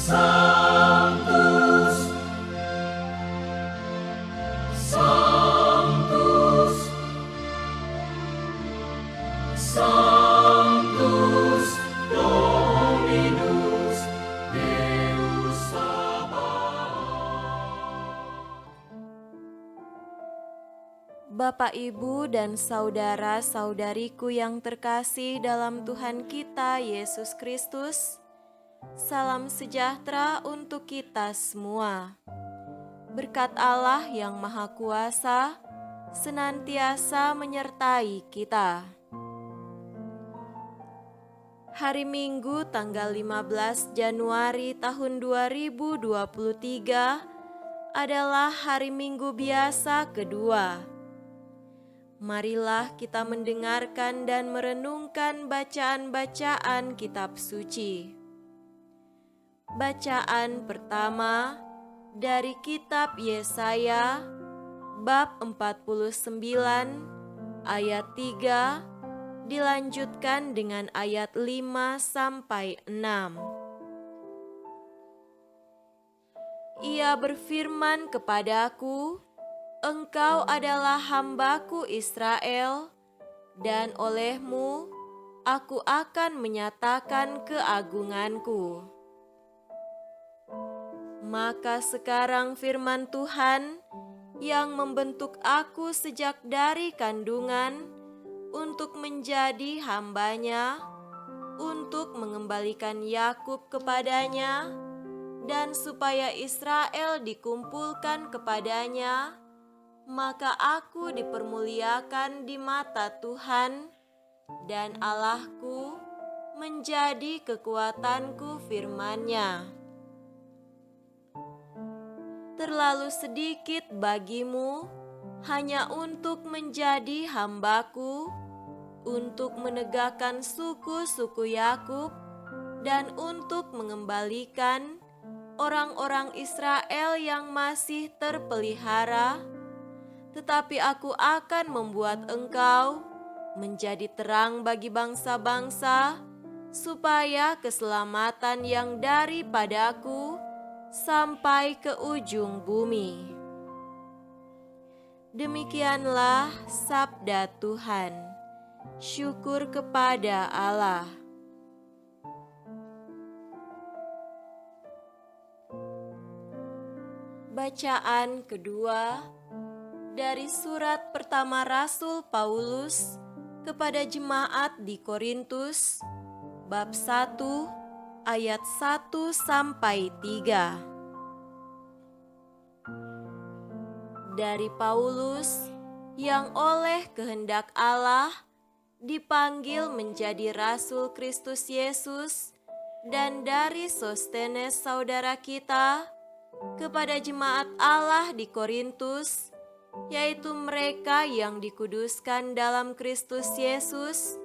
Sanctus, Sanctus, Sanctus Dominus Deus Sabaoth. Bapak, Ibu, dan saudara-saudariku yang terkasih dalam Tuhan kita Yesus Kristus, salam sejahtera untuk kita semua. Berkat Allah yang Maha Kuasa senantiasa menyertai kita. Hari Minggu tanggal 15 Januari tahun 2023 adalah hari Minggu biasa kedua. Marilah kita mendengarkan dan merenungkan bacaan-bacaan kitab suci. Bacaan pertama dari kitab Yesaya bab 49 ayat 3 dilanjutkan dengan ayat 5 sampai 6. Ia berfirman kepadaku, "Engkau adalah hamba-Ku Israel, dan olehmu Aku akan menyatakan keagungan-Ku." Maka sekarang firman Tuhan yang membentuk aku sejak dari kandungan untuk menjadi hamba-Nya, untuk mengembalikan Yakub kepadanya, dan supaya Israel dikumpulkan kepadanya, maka aku dipermuliakan di mata Tuhan, dan Allahku menjadi kekuatanku firman-Nya. Terlalu sedikit bagimu hanya untuk menjadi hamba-Ku, untuk menegakkan suku-suku Yakub, dan untuk mengembalikan orang-orang Israel yang masih terpelihara. Tetapi Aku akan membuat engkau menjadi terang bagi bangsa-bangsa, supaya keselamatan yang daripadaku sampai ke ujung bumi. Demikianlah sabda Tuhan. Syukur kepada Allah. Bacaan kedua dari surat pertama Rasul Paulus kepada jemaat di Korintus, bab 1 ayat 1 sampai 3. Dari Paulus yang oleh kehendak Allah dipanggil menjadi Rasul Kristus Yesus, dan dari Sostenes saudara kita, kepada jemaat Allah di Korintus, yaitu mereka yang dikuduskan dalam Kristus Yesus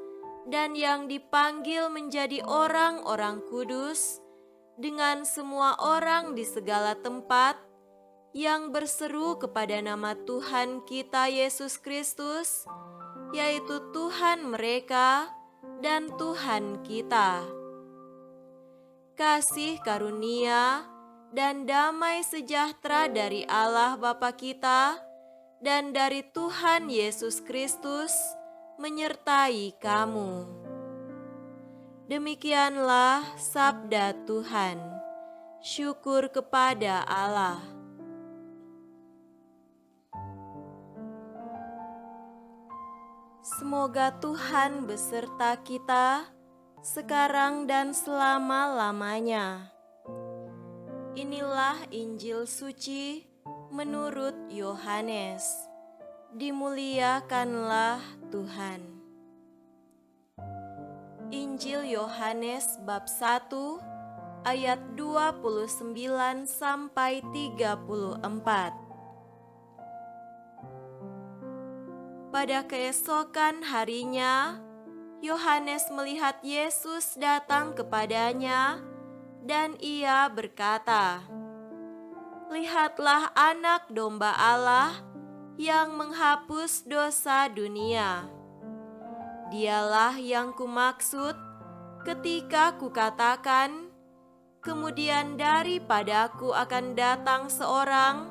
dan yang dipanggil menjadi orang-orang kudus, dengan semua orang di segala tempat yang berseru kepada nama Tuhan kita Yesus Kristus, yaitu Tuhan mereka dan Tuhan kita. Kasih karunia dan damai sejahtera dari Allah Bapa kita dan dari Tuhan Yesus Kristus menyertai kamu. Demikianlah sabda Tuhan. Syukur kepada Allah. Semoga Tuhan beserta kita sekarang dan selama-lamanya. Inilah Injil suci menurut Yohanes. Dimuliakanlah Tuhan. Injil Yohanes bab 1 ayat 29 sampai 34. Pada keesokan harinya, Yohanes melihat Yesus datang kepadanya, dan ia berkata, "Lihatlah Anak Domba Allah yang menghapus dosa dunia. Dialah yang kumaksud ketika kukatakan, Kemudian daripadaku akan datang seorang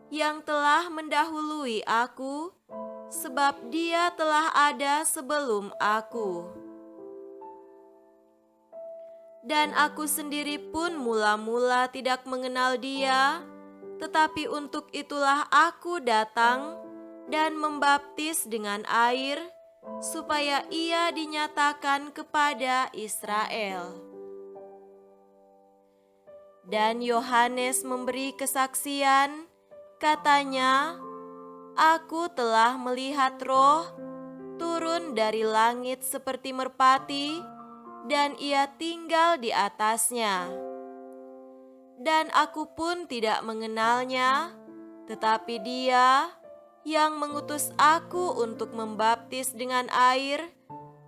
yang telah mendahului aku, sebab dia telah ada sebelum aku. Dan aku sendiri pun mula-mula tidak mengenal dia, tetapi untuk itulah aku datang dan membaptis dengan air, supaya ia dinyatakan kepada Israel. Dan Yohanes memberi kesaksian, katanya, "Aku telah melihat Roh turun dari langit seperti merpati, dan ia tinggal di atasnya. Dan aku pun tidak mengenalnya, tetapi Dia yang mengutus aku untuk membaptis dengan air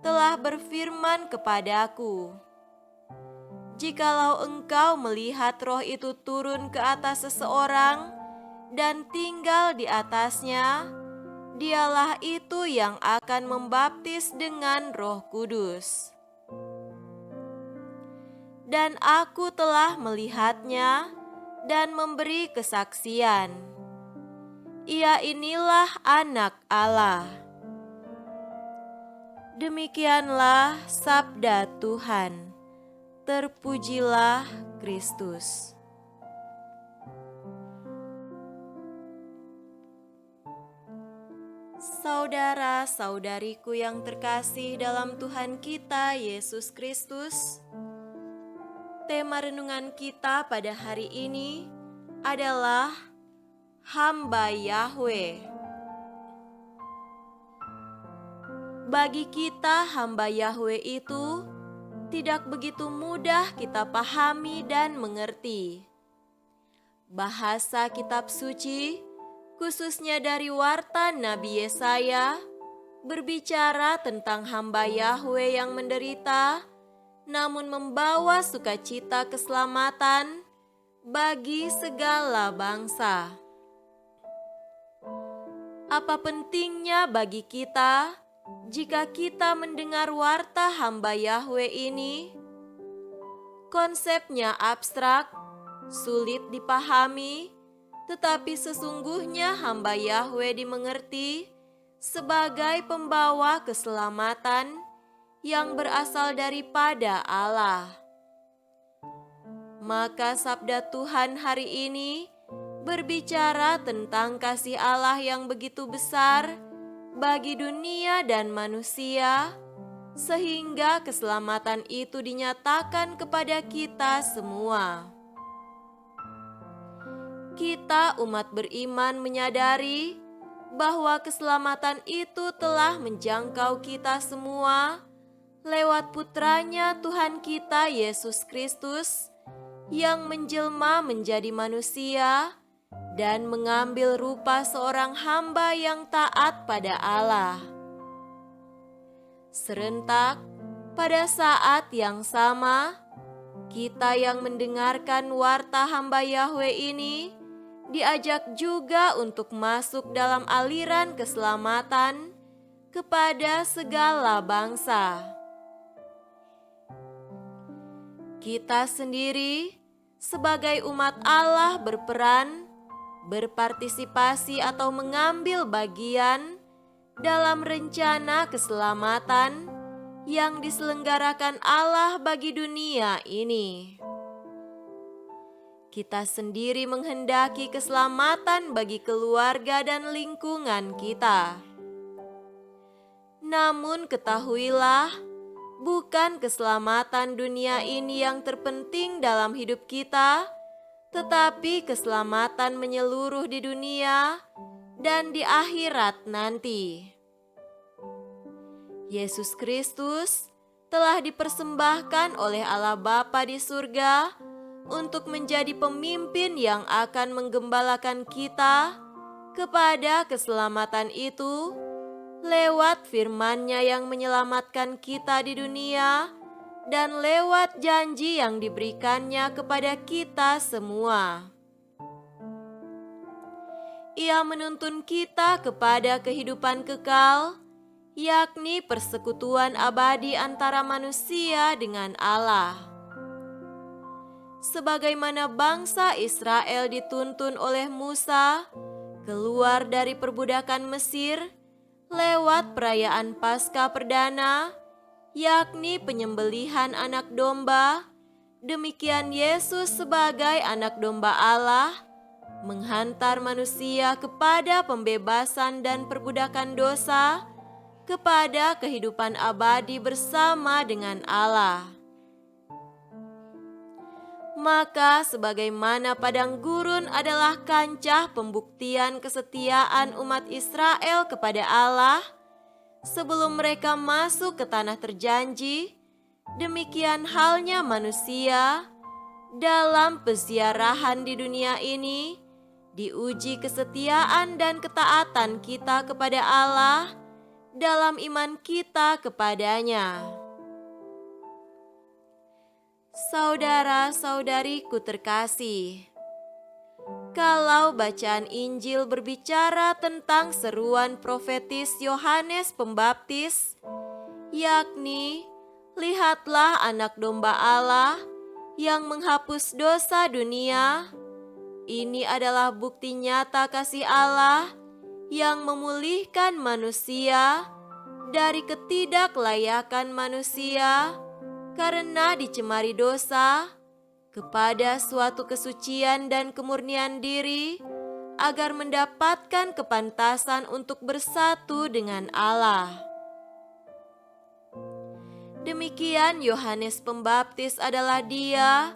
telah berfirman kepadaku, 'Jikalau engkau melihat Roh itu turun ke atas seseorang dan tinggal di atasnya, dialah itu yang akan membaptis dengan Roh Kudus.' Dan aku telah melihatnya dan memberi kesaksian. Ia inilah Anak Allah." Demikianlah sabda Tuhan. Terpujilah Kristus. Saudara-saudariku yang terkasih dalam Tuhan kita Yesus Kristus, tema renungan kita pada hari ini adalah hamba Yahwe. Bagi kita, hamba Yahwe itu tidak begitu mudah kita pahami dan mengerti. Bahasa kitab suci, khususnya dari warta Nabi Yesaya, berbicara tentang hamba Yahwe yang menderita, namun membawa sukacita keselamatan bagi segala bangsa. Apa pentingnya bagi kita jika kita mendengar warta hamba Yahwe ini? Konsepnya abstrak, sulit dipahami, tetapi sesungguhnya hamba Yahwe dimengerti sebagai pembawa keselamatan yang berasal daripada Allah. Maka sabda Tuhan hari ini berbicara tentang kasih Allah yang begitu besar bagi dunia dan manusia, sehingga keselamatan itu dinyatakan kepada kita semua. Kita umat beriman menyadari bahwa keselamatan itu telah menjangkau kita semua lewat putranya Tuhan kita Yesus Kristus yang menjelma menjadi manusia dan mengambil rupa seorang hamba yang taat pada Allah. Serentak pada saat yang sama, kita yang mendengarkan warta hamba Yahwe ini diajak juga untuk masuk dalam aliran keselamatan kepada segala bangsa. Kita sendiri sebagai umat Allah berpartisipasi atau mengambil bagian dalam rencana keselamatan yang diselenggarakan Allah bagi dunia ini. Kita sendiri menghendaki keselamatan bagi keluarga dan lingkungan kita. Namun ketahuilah, bukan keselamatan dunia ini yang terpenting dalam hidup kita, tetapi keselamatan menyeluruh di dunia dan di akhirat nanti. Yesus Kristus telah dipersembahkan oleh Allah Bapa di surga untuk menjadi pemimpin yang akan menggembalakan kita kepada keselamatan itu lewat firman-Nya yang menyelamatkan kita di dunia dan lewat janji yang diberikannya kepada kita semua. Ia menuntun kita kepada kehidupan kekal, yakni persekutuan abadi antara manusia dengan Allah. sebagaimana bangsa Israel dituntun oleh Musa keluar dari perbudakan Mesir lewat perayaan Paskah perdana, yakni penyembelihan anak domba. Demikian Yesus sebagai anak domba Allah menghantar manusia kepada pembebasan dan perbudakan dosa, kepada kehidupan abadi bersama dengan Allah. Maka sebagaimana padang gurun adalah kancah pembuktian kesetiaan umat Israel kepada Allah sebelum mereka masuk ke tanah terjanji, demikian halnya manusia dalam peziarahan di dunia ini diuji kesetiaan dan ketaatan kita kepada Allah dalam iman kita kepadanya. Saudara-saudariku terkasih, kalau bacaan Injil berbicara tentang seruan profetis Yohanes Pembaptis, yakni lihatlah anak domba Allah yang menghapus dosa dunia, ini adalah bukti nyata kasih Allah yang memulihkan manusia dari ketidaklayakan manusia karena dicemari dosa kepada suatu kesucian dan kemurnian diri agar mendapatkan kepantasan untuk bersatu dengan Allah. Demikian Yohanes Pembaptis adalah dia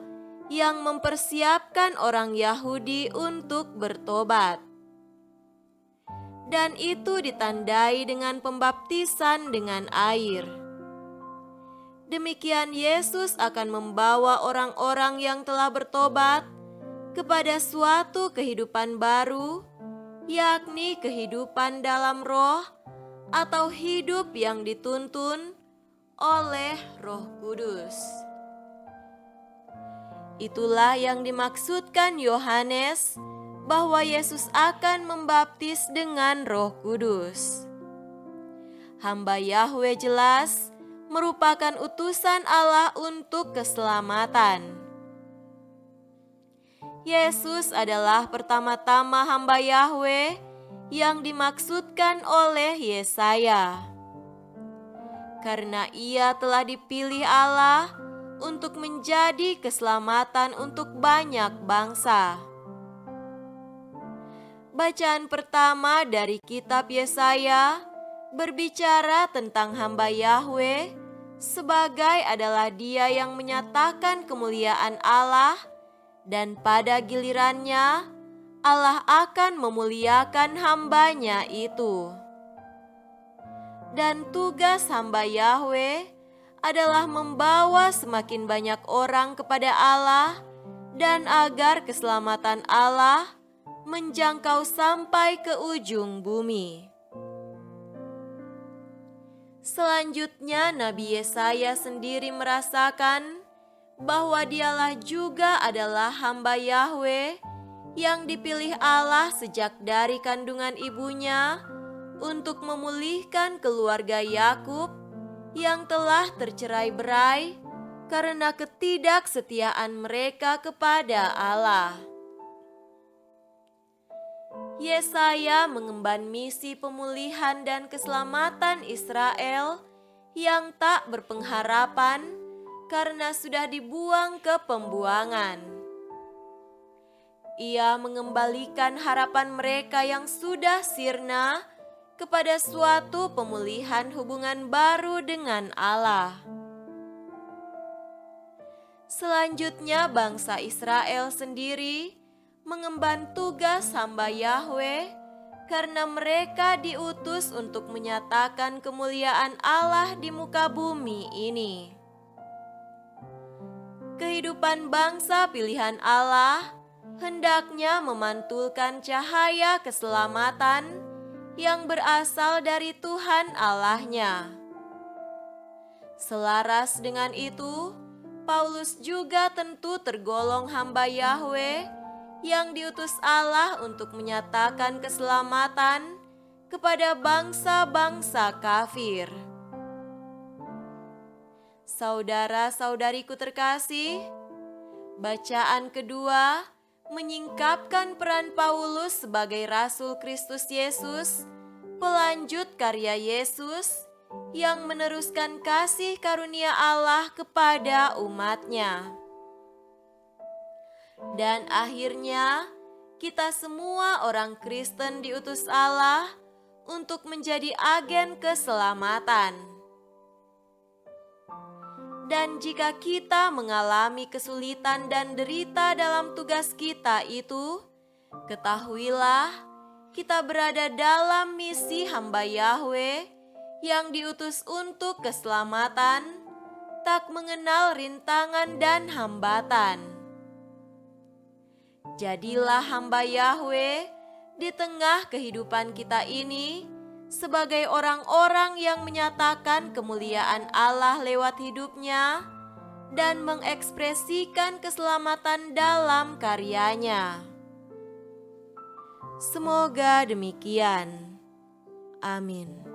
yang mempersiapkan orang Yahudi untuk bertobat. Dan itu ditandai dengan pembaptisan dengan air. Demikian Yesus akan membawa orang-orang yang telah bertobat kepada suatu kehidupan baru, yakni kehidupan dalam roh atau hidup yang dituntun oleh Roh Kudus. Itulah yang dimaksudkan Yohanes bahwa Yesus akan membaptis dengan Roh Kudus. Hamba Yahweh jelas merupakan utusan Allah untuk keselamatan. Yesus adalah pertama-tama hamba Yahweh yang dimaksudkan oleh Yesaya. Karena ia telah dipilih Allah untuk menjadi keselamatan untuk banyak bangsa. Bacaan pertama dari kitab Yesaya berbicara tentang hamba Yahweh sebagai adalah dia yang menyatakan kemuliaan Allah, dan pada gilirannya Allah akan memuliakan hambanya itu. Dan tugas hamba Yahweh adalah membawa semakin banyak orang kepada Allah dan agar keselamatan Allah menjangkau sampai ke ujung bumi. Selanjutnya Nabi Yesaya sendiri merasakan bahwa dialah juga adalah hamba Yahweh yang dipilih Allah sejak dari kandungan ibunya untuk memulihkan keluarga Yakub yang telah tercerai-berai karena ketidaksetiaan mereka kepada Allah. Yesaya mengemban misi pemulihan dan keselamatan Israel yang tak berpengharapan karena sudah dibuang ke pembuangan. Ia mengembalikan harapan mereka yang sudah sirna kepada suatu pemulihan hubungan baru dengan Allah. Selanjutnya bangsa Israel sendiri mengemban tugas hamba Yahweh karena mereka diutus untuk menyatakan kemuliaan Allah di muka bumi ini. Kehidupan bangsa pilihan Allah hendaknya memantulkan cahaya keselamatan yang berasal dari Tuhan Allahnya. Selaras dengan itu, Paulus juga tentu tergolong hamba Yahweh yang diutus Allah untuk menyatakan keselamatan kepada bangsa-bangsa kafir. Saudara-saudariku terkasih, Bacaan kedua menyingkapkan peran Paulus sebagai Rasul Kristus Yesus, pelanjut karya Yesus yang meneruskan kasih karunia Allah kepada umatnya. Dan akhirnya, kita semua orang Kristen diutus Allah untuk menjadi agen keselamatan. Dan jika kita mengalami kesulitan dan derita dalam tugas kita itu, ketahuilah kita berada dalam misi hamba Yahweh yang diutus untuk keselamatan, tak mengenal rintangan dan hambatan. Jadilah hamba Yahweh di tengah kehidupan kita ini sebagai orang-orang yang menyatakan kemuliaan Allah lewat hidupnya dan mengekspresikan keselamatan dalam karyanya. Semoga demikian. Amin.